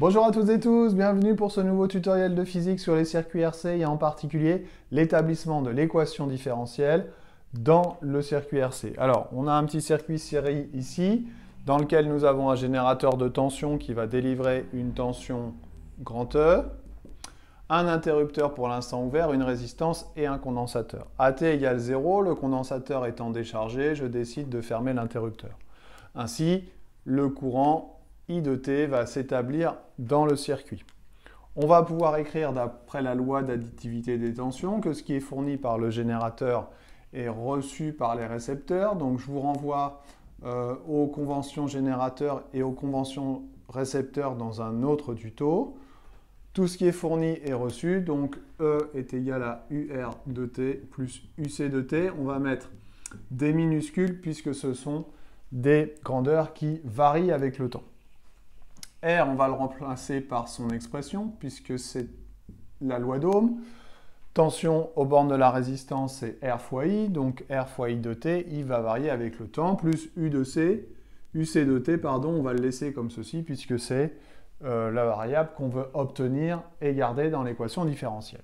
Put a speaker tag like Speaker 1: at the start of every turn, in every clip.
Speaker 1: Bonjour à toutes et tous, bienvenue pour ce nouveau tutoriel de physique sur les circuits RC et en particulier l'établissement de l'équation différentielle dans le circuit RC. Alors, on a un petit circuit série ici dans lequel nous avons un générateur de tension qui va délivrer une tension grand E, un interrupteur pour l'instant ouvert, une résistance et un condensateur. AT égale 0, le condensateur étant déchargé, je décide de fermer l'interrupteur. Ainsi, le courant I de T va s'établir dans le circuit. On va pouvoir écrire d'après la loi d'additivité des tensions que ce qui est fourni par le générateur est reçu par les récepteurs. Donc je vous renvoie aux conventions générateurs et aux conventions récepteurs dans un autre tuto. Tout ce qui est fourni est reçu, donc E est égal à UR de T plus UC de T. On va mettre des minuscules puisque ce sont des grandeurs qui varient avec le temps. R, on va le remplacer par son expression, puisque c'est la loi d'Ohm. Tension aux bornes de la résistance, c'est R fois I, donc R fois I de T, I va varier avec le temps, plus U de C, UC de T, pardon, on va le laisser comme ceci, puisque c'est la variable qu'on veut obtenir et garder dans l'équation différentielle.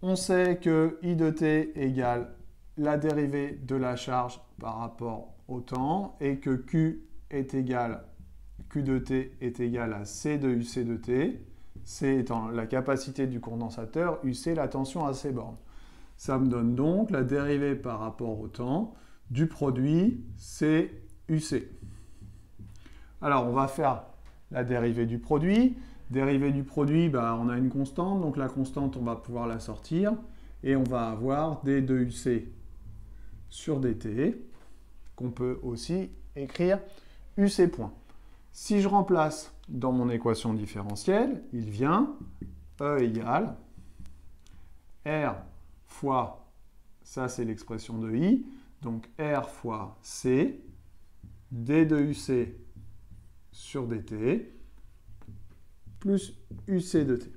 Speaker 1: On sait que I de T égale la dérivée de la charge par rapport au temps, et que Q de T est égal à C de UC de T, C étant la capacité du condensateur, UC la tension à ses bornes. Ça me donne donc la dérivée par rapport au temps du produit CUC. Alors on va faire la dérivée du produit. Dérivée du produit, on a une constante, donc la constante on va pouvoir la sortir et on va avoir d de UC sur dt, qu'on peut aussi écrire UC point. Si je remplace dans mon équation différentielle, il vient E égale R fois, ça c'est l'expression de I, donc R fois C, d de UC sur dt, plus UC de t.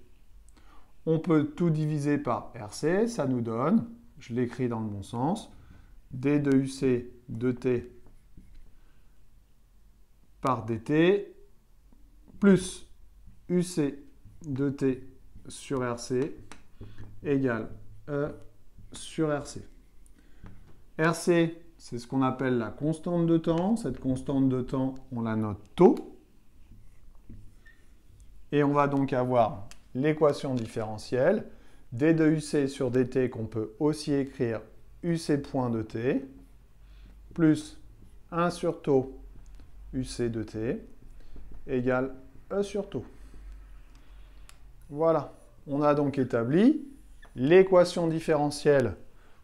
Speaker 1: On peut tout diviser par RC, ça nous donne, je l'écris dans le bon sens, d de UC de t par dt plus UC de t sur RC égale E sur RC. RC, c'est ce qu'on appelle la constante de temps. Cette constante de temps, on la note taux. Et on va donc avoir l'équation différentielle d de UC sur dt qu'on peut aussi écrire UC point de t plus 1 sur taux UC de t égale E sur taux. Voilà, on a donc établi l'équation différentielle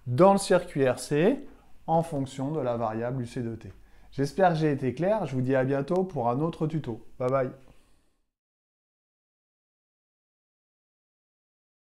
Speaker 1: dans le circuit RC en fonction de la variable UC de t. J'espère que j'ai été clair, je vous dis à bientôt pour un autre tuto. Bye bye.